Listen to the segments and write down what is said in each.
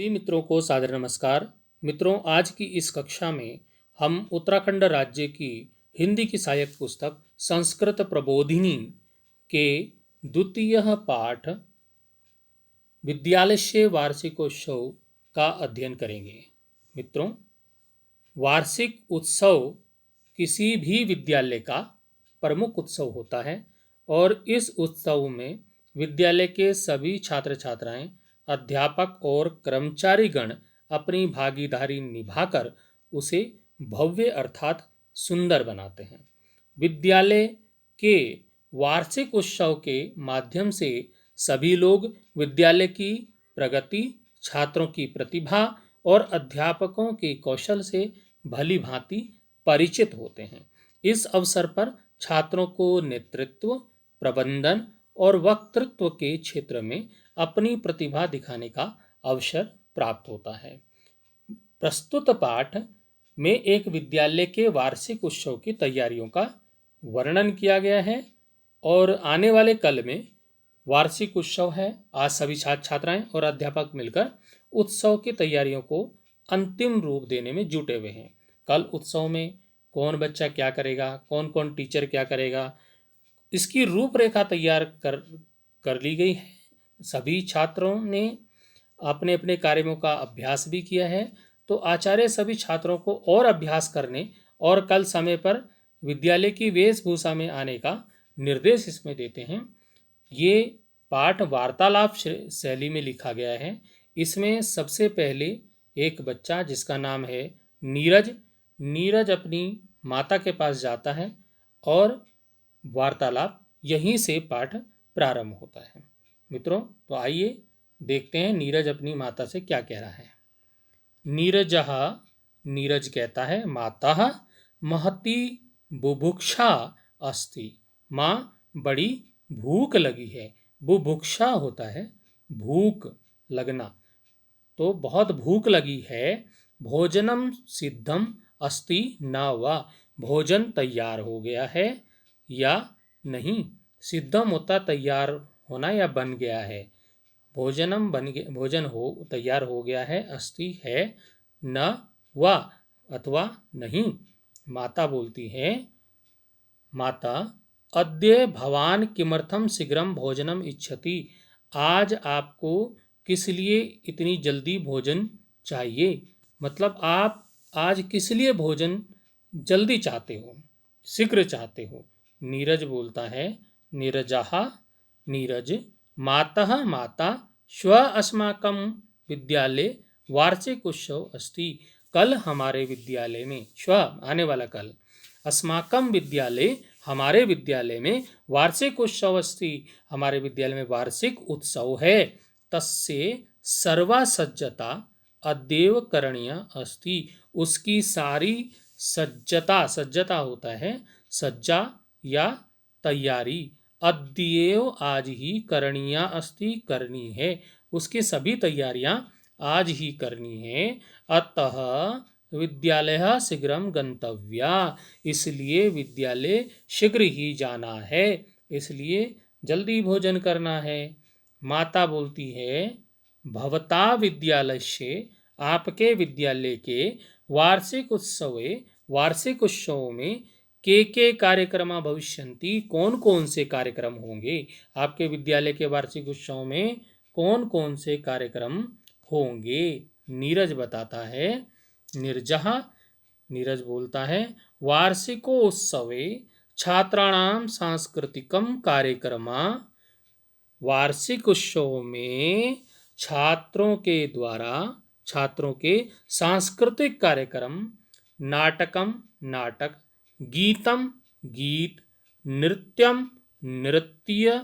सभी मित्रों को सादर नमस्कार। मित्रों, आज की इस कक्षा में हम उत्तराखंड राज्य की हिंदी की सहायक पुस्तक संस्कृत प्रबोधिनी के द्वितीय पाठ विद्यालय वार्षिकोत्सव का अध्ययन करेंगे। मित्रों, वार्षिक उत्सव किसी भी विद्यालय का प्रमुख उत्सव होता है और इस उत्सव में विद्यालय के सभी छात्र छात्राएं, अध्यापक और कर्मचारीगण अपनी भागीदारी निभाकर उसे भव्य अर्थात सुंदर बनाते हैं। विद्यालय के वार्षिक उत्सव के माध्यम से सभी लोग विद्यालय की प्रगति, छात्रों की प्रतिभा और अध्यापकों के कौशल से भली भांति परिचित होते हैं। इस अवसर पर छात्रों को नेतृत्व, प्रबंधन और वक्तृत्व के क्षेत्र में अपनी प्रतिभा दिखाने का अवसर प्राप्त होता है। प्रस्तुत पाठ में एक विद्यालय के वार्षिक उत्सव की तैयारियों का वर्णन किया गया है और आने वाले कल में वार्षिक उत्सव है। आज सभी छात्र छात्राएं और अध्यापक मिलकर उत्सव की तैयारियों को अंतिम रूप देने में जुटे हुए हैं। कल उत्सव में कौन बच्चा क्या करेगा, कौन कौन टीचर क्या करेगा, इसकी रूपरेखा तैयार कर ली गई है। सभी छात्रों ने अपने अपने कार्यों का अभ्यास भी किया है, तो आचार्य सभी छात्रों को और अभ्यास करने और कल समय पर विद्यालय की वेशभूषा में आने का निर्देश इसमें देते हैं। ये पाठ वार्तालाप शैली में लिखा गया है। इसमें सबसे पहले एक बच्चा जिसका नाम है नीरज अपनी माता के पास जाता है और वार्तालाप यहीं से पाठ प्रारंभ होता है। मित्रों, तो आइए देखते हैं नीरज अपनी माता से क्या कह रहा है। नीरज कहता है, माता महती बुभुक्षा अस्ति। माँ, बड़ी भूख लगी है। बुभुक्षा होता है भूख लगना, तो बहुत भूख लगी है। भोजनम सिद्धम अस्ति न वा। भोजन तैयार हो गया है या नहीं। सिद्धम होता तैयार होना या बन गया है। भोजनम भोजन हो तैयार हो गया है, अस्ति है, न वा अथवा नहीं। माता बोलती है, माता अद्य भवान किमर्थम शीघ्रम भोजनम इच्छति। आज आपको किस लिए इतनी जल्दी भोजन चाहिए, मतलब आप आज किस लिए भोजन जल्दी चाहते हो, शीघ्र चाहते हो। नीरज बोलता है, नीरज माता श्व अस्माकं विद्यालय वार्षिक उत्सव अस्ति। कल हमारे विद्यालय में, श्व आने वाला कल, अस्माकं विद्यालय हमारे विद्यालय में वार्षिक उत्सव अस्ति, हमारे विद्यालय में वार्षिक उत्सव है। तस्य सर्वा सज्जता अद्येव करणीया अस्ति। उसकी सारी सज्जता होता है सज्जा या तैयारी, अद्येव आज ही करणीया अस्ति करनी है। उसकी सभी तैयारियां आज ही करनी है। अतः विद्यालय शीघ्रम गंतव्या। इसलिए विद्यालय शीघ्र ही जाना है, इसलिए जल्दी भोजन करना है। माता बोलती है, भवता विद्यालयस्य, आपके विद्यालय के वार्षिक उत्सव में के कार्यक्रम भविष्यन्ति। कौन कौन से कार्यक्रम होंगे। आपके विद्यालय के वार्षिक उत्सव में कौन कौन से कार्यक्रम होंगे। नीरज बताता है, नीरज बोलता है, वार्षिकोत्सवे छात्राणाम सांस्कृतिकम कार्यक्रमा। वार्षिक उत्सव में छात्रों के सांस्कृतिक कार्यक्रम, नाटक, गीतम गीत, नृत्यम नृत्य,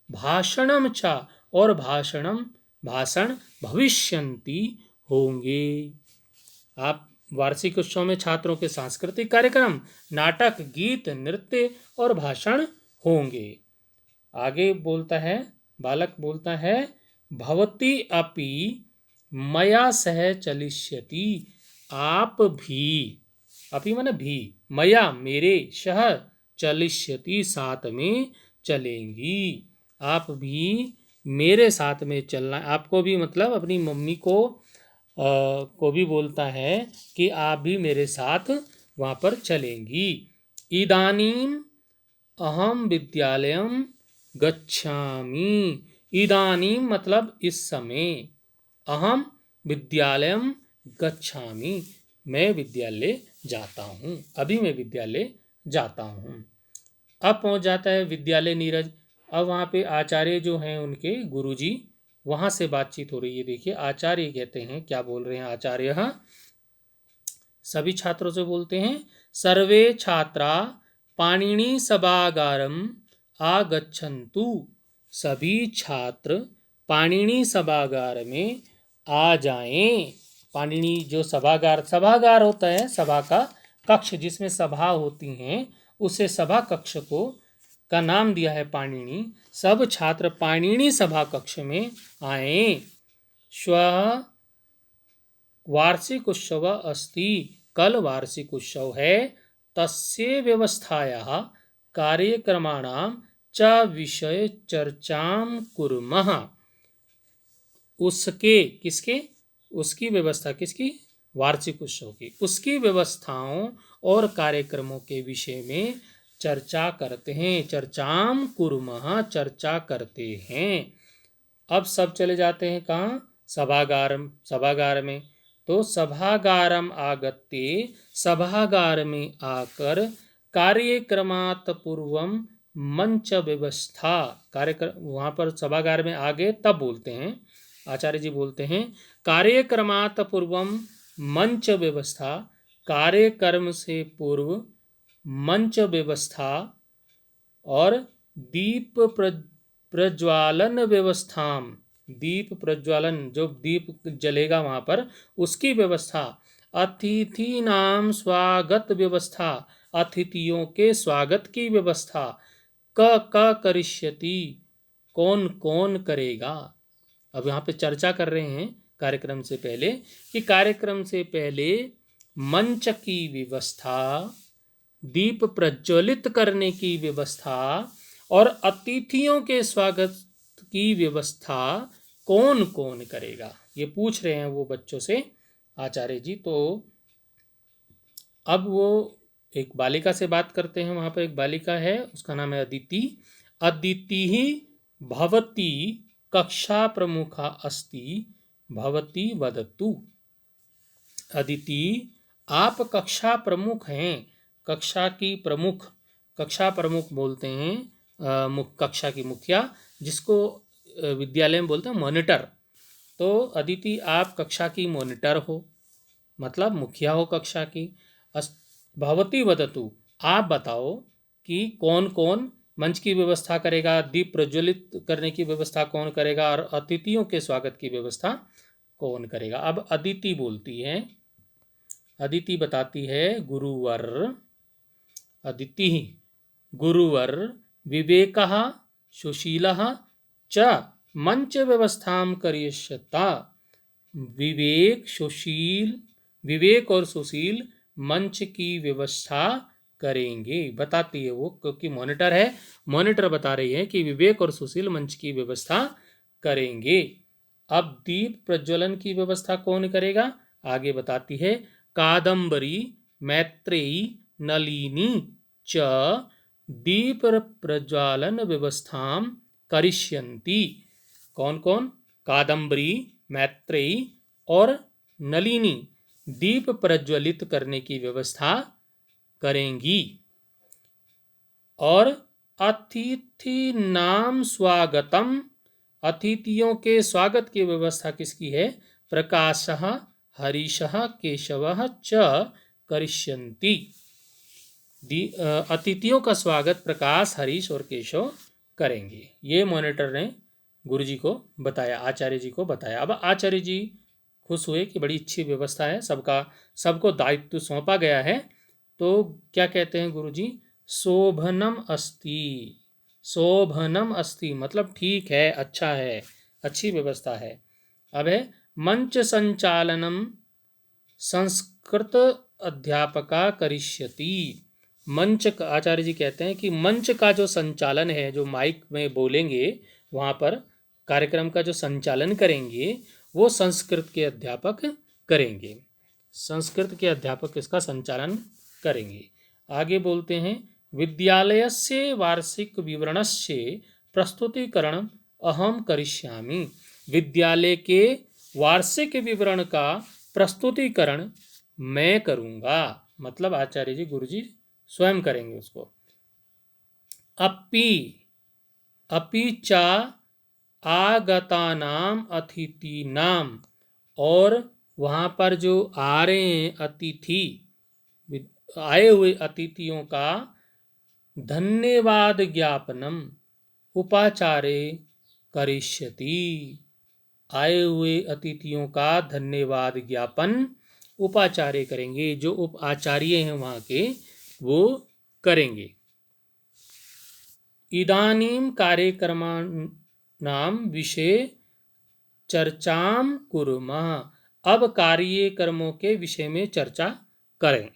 भाषणम च और भाषण भविष्यन्ति होंगे। आप वार्षिक उत्सव में छात्रों के सांस्कृतिक कार्यक्रम, नाटक, गीत, नृत्य और भाषण होंगे। आगे बोलता है, बालक बोलता है, भवती अपि मया सह चलिष्यति। आप भी, अपि माने भी, मया मेरे, सह चलिष्यति साथ में चलेंगी। आप भी मेरे साथ में चलना, आपको भी मतलब अपनी मम्मी को को भी बोलता है कि आप भी मेरे साथ वहाँ पर चलेंगी। इदानीम अहम विद्यालयम गच्छामि। इदानीम मतलब इस समय, अहम विद्यालयम गच्छामि मैं विद्यालय जाता हूँ, अभी मैं विद्यालय जाता हूँ। अब पहुँच जाता है विद्यालय नीरज। अब वहाँ पे आचार्य जो हैं उनके गुरुजी, वहाँ से बातचीत हो रही है। देखिए आचार्य कहते हैं, क्या बोल रहे हैं आचार्य, सभी छात्रों से बोलते हैं, सर्वे छात्रा पाणिनि सभागारम आगच्छन्तु। सभी छात्र पाणिनि सभागार में आ जाएं। पाणिनि जो सभागार, सभागार होता है सभा का कक्ष जिसमें सभा होती हैं, उसे सभा कक्ष को का नाम दिया है पाणिनि। सब छात्र पाणिनि सभा कक्ष में आए। श्व वार्षिक उत्सव अस्ति, कल वार्षिक उत्सव है। तस्य व्यवस्थायाः कार्यक्रमाणां च विषय चर्चां कुर्मः। उसके किसके, उसकी व्यवस्था किसकी, वार्षिक उत्सव की, उसकी व्यवस्थाओं और कार्यक्रमों के विषय में चर्चा करते हैं। चर्चाम कुर्मः, चर्चा करते हैं। अब सब चले जाते हैं कहाँ, सभागार में। तो सभागारम आगत्य, सभागार में आकर कार्यक्रमात् पूर्वम मंच व्यवस्था, कार्यक्रम वहाँ पर सभागार में आगे तब बोलते हैं, आचार्य जी बोलते हैं, कार्यक्रमात् पूर्वम मंच व्यवस्था, कार्यक्रम से पूर्व मंच व्यवस्था और दीप प्रज्वालन व्यवस्थाम, दीप प्रज्वालन जो दीप जलेगा वहाँ पर उसकी व्यवस्था। अतिथि नाम स्वागत व्यवस्था, अतिथियों के स्वागत की व्यवस्था। क करिष्यति, कौन कौन करेगा। अब यहाँ पे चर्चा कर रहे हैं कार्यक्रम से पहले कि कार्यक्रम से पहले मंच की व्यवस्था, दीप प्रज्वलित करने की व्यवस्था और अतिथियों के स्वागत की व्यवस्था कौन कौन करेगा, ये पूछ रहे हैं वो बच्चों से आचार्य जी। तो अब वो एक बालिका से बात करते हैं। वहाँ पर एक बालिका है, उसका नाम है अदिति। अदिति ही भवती कक्षा प्रमुखा अस्ति, भवती वदतु। अदिति आप कक्षा प्रमुख हैं, कक्षा की प्रमुख, कक्षा प्रमुख बोलते हैं कक्षा की मुखिया, जिसको विद्यालय में बोलते हैं मॉनिटर। तो अदिति आप कक्षा की मॉनिटर हो, मतलब मुखिया हो कक्षा की। भवती वदतु, आप बताओ कि कौन कौन मंच की व्यवस्था करेगा, दीप प्रज्वलित करने की व्यवस्था कौन करेगा और अतिथियों के स्वागत की व्यवस्था कौन करेगा। अब अदिति बोलती है, अदिति बताती है, गुरुवर, अदिति गुरुवर विवेकः सुशीलः च मंच व्यवस्थां करिष्यता। विवेक सुशील, विवेक और सुशील मंच की व्यवस्था करेंगे, बताती है वो, क्योंकि मॉनिटर है, मॉनिटर बता रही है कि विवेक और सुशील मंच की व्यवस्था करेंगे। अब दीप प्रज्वलन की व्यवस्था कौन करेगा, आगे बताती है, कादम्बरी मैत्रेयी नलिनी च दीप प्रज्वालन व्यवस्थां करिष्यन्ति। कौन कौन, कादम्बरी, मैत्रेयी और नलिनी दीप प्रज्वलित करने की व्यवस्था करेंगी। और अतिथि नाम स्वागतम, अतिथियों के स्वागत की व्यवस्था किसकी है, प्रकाशः हरीशः केशवः च करिष्यन्ति। अतिथियों का स्वागत प्रकाश, हरीश और केशव करेंगे। ये मॉनिटर ने गुरुजी को बताया, आचार्य जी को बताया। अब आचार्य जी खुश हुए कि बड़ी अच्छी व्यवस्था है, सबको दायित्व सौंपा गया है। तो क्या कहते हैं गुरुजी, शोभनम अस्ति, शोभनम अस्ति मतलब ठीक है, अच्छा है, अच्छी व्यवस्था है। अब है मंच संचालनम संस्कृत अध्यापका करिष्यति। मंच का, आचार्य जी कहते हैं कि मंच का जो संचालन है, जो माइक में बोलेंगे वहाँ पर कार्यक्रम का जो संचालन करेंगे, वो संस्कृत के अध्यापक करेंगे। संस्कृत के अध्यापक इसका संचालन करेंगे। आगे बोलते हैं, विद्यालयस्य वार्षिक विवरणस्य प्रस्तुतीकरण अहम करिष्यामि। विद्यालय के वार्षिक विवरण का प्रस्तुतीकरण मैं करूँगा, मतलब आचार्य जी गुरु जी स्वयं करेंगे उसको। अपि च आगतानाम अतिथिनाम, और वहाँ पर जो आ रहे हैं अतिथि, आए हुए अतिथियों का धन्यवाद ज्ञापनम उपाचारे करिष्यति। आए हुए अतिथियों का धन्यवाद ज्ञापन उपाचार्य करेंगे, जो उप आचार्य हैं वहाँ के वो करेंगे। इदानीं कार्यक्रमाणां विषये चर्चाम कुर्मः। अब कार्यक्रमों के विषय में चर्चा करें।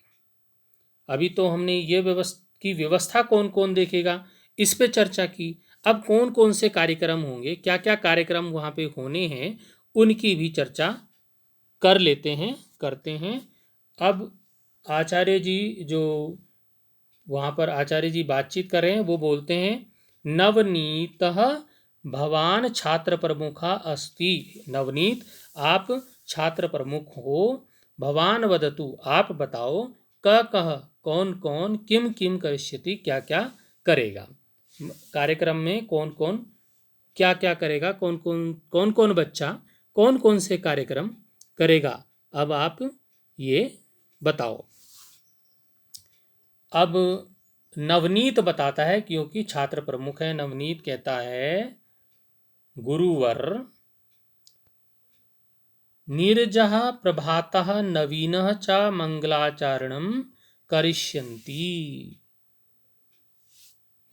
अभी तो हमने ये व्यवस्था कौन कौन देखेगा इस पे चर्चा की। अब कौन कौन से कार्यक्रम होंगे, क्या क्या कार्यक्रम वहाँ पे होने हैं, उनकी भी चर्चा कर लेते हैं, करते हैं। अब आचार्य जी जो वहाँ पर आचार्य जी बातचीत कर रहे हैं वो बोलते हैं, नवनीतः भवान छात्र प्रमुखा अस्ति। नवनीत आप छात्र प्रमुख हो। भवान वदतु आप बताओ, कह कौन कौन, किम किम करिष्यति क्या क्या करेगा। कार्यक्रम में कौन कौन क्या क्या करेगा, कौन कौन बच्चा कौन कौन से कार्यक्रम करेगा, अब आप ये बताओ। अब नवनीत बताता है, क्योंकि छात्र प्रमुख है। नवनीत कहता है, गुरुवर नीरजः प्रभातः नवीनः च मंगलाचरणं करिष्यन्ति।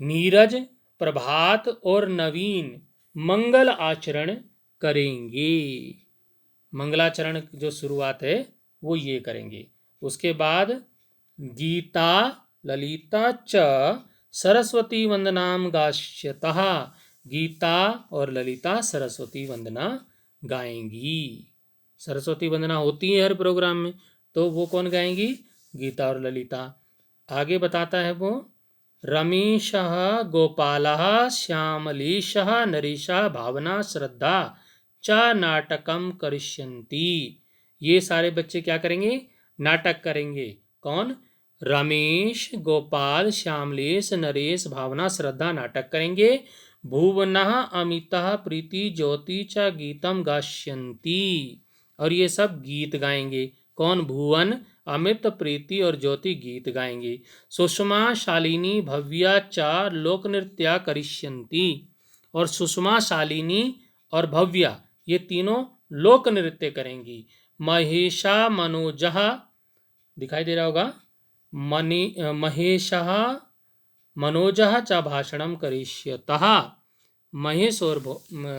नीरज, प्रभात और नवीन मंगल आचरण करेंगे। मंगलाचरण जो शुरुआत है वो ये करेंगे। उसके बाद गीता ललिता च सरस्वती वंदनाम गास्यतः। गीता और ललिता सरस्वती वंदना गाएंगी। सरस्वती वंदना होती है हर प्रोग्राम में, तो वो कौन गाएंगी? गीता और ललिता। आगे बताता है वो, रमेशः गोपालः श्यामलेशः नरेशः भावना श्रद्धा च नाटकम करिष्यन्ति। ये सारे बच्चे क्या करेंगे? नाटक करेंगे। कौन? रमेश, गोपाल, श्यामलेश, नरेश, भावना, श्रद्धा नाटक करेंगे। भुवनः अमितः प्रीति ज्योति च गीतम गास्यन्ति। और ये सब गीत गाएंगे। कौन? भुवन, अमित, प्रीति और ज्योति गीत गाएंगे। सुषमा, शालिनी, भव्या च लोक नृत्य करिष्यन्ति। और सुषमा, शालिनी और भव्या ये तीनों लोक नृत्य करेंगी। महेशा, मनोजः, दिखाई दे रहा होगा, महेशः मनोजः च भाषणम करिष्यतः। महेश और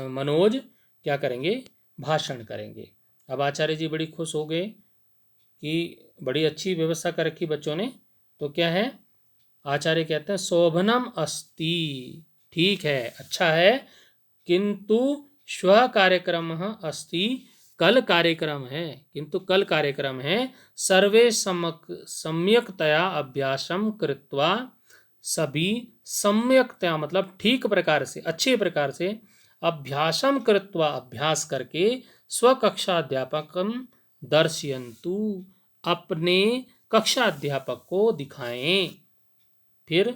मनोज क्या करेंगे? भाषण करेंगे। अब आचार्य जी बड़ी खुश हो गए कि बड़ी अच्छी व्यवस्था कर रखी बच्चों ने। तो क्या है? आचार्य कहते हैं, शोभनम अस्ति, ठीक है, अच्छा है, किंतु श्व कार्यक्रम अस्ति, कल कार्यक्रम है, किंतु कल कार्यक्रम है। सर्वे सम्यकतया अभ्यासम कृत्वा, सभी सम्यकतया मतलब ठीक प्रकार से, अच्छे प्रकार से, अभ्यासम कृत्वा अभ्यास करके, स्वकक्षा अध्यापकम दर्शयन्तु अपने कक्षा अध्यापक को दिखाएं। फिर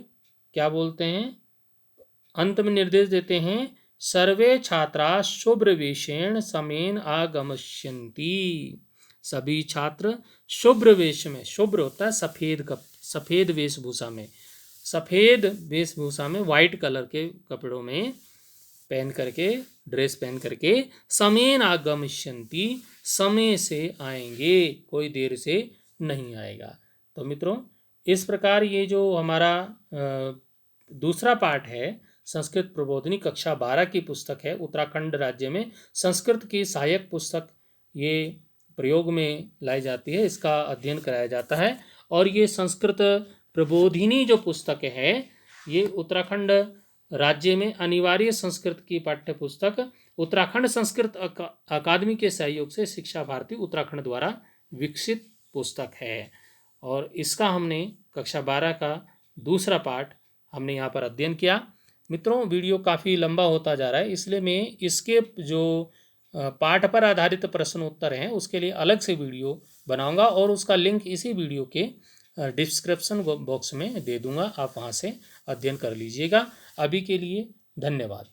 क्या बोलते हैं? अंत में निर्देश देते हैं, सर्वे छात्रा शुभ्रवेशेण समेन आगमिष्यन्ति। सभी छात्र शुभ्र वेश में, शुभ्र होता है सफेद वेशभूषा में, सफेद वेशभूषा में, व्हाइट कलर के कपड़ों में पहन करके, ड्रेस पहन करके, समेन आगमिष्यन्ति समय से आएंगे, कोई देर से नहीं आएगा। तो मित्रों, इस प्रकार ये जो हमारा दूसरा पाठ है, संस्कृत प्रबोधिनी कक्षा 12 की पुस्तक है। उत्तराखंड राज्य में संस्कृत की सहायक पुस्तक ये प्रयोग में लाई जाती है, इसका अध्ययन कराया जाता है। और ये संस्कृत प्रबोधिनी जो पुस्तक है, ये उत्तराखंड राज्य में अनिवार्य संस्कृत की पाठ्य पुस्तक उत्तराखंड संस्कृत अकादमी के सहयोग से शिक्षा भारती उत्तराखंड द्वारा विकसित पुस्तक है। और इसका हमने कक्षा 12 का दूसरा पाठ हमने यहाँ पर अध्ययन किया। मित्रों, वीडियो काफ़ी लंबा होता जा रहा है, इसलिए मैं इसके जो पाठ पर आधारित प्रश्न उत्तर हैं उसके लिए अलग से वीडियो बनाऊंगा और उसका लिंक इसी वीडियो के डिस्क्रिप्शन बॉक्स में दे दूंगा, आप वहाँ से अध्ययन कर लीजिएगा। अभी के लिए धन्यवाद।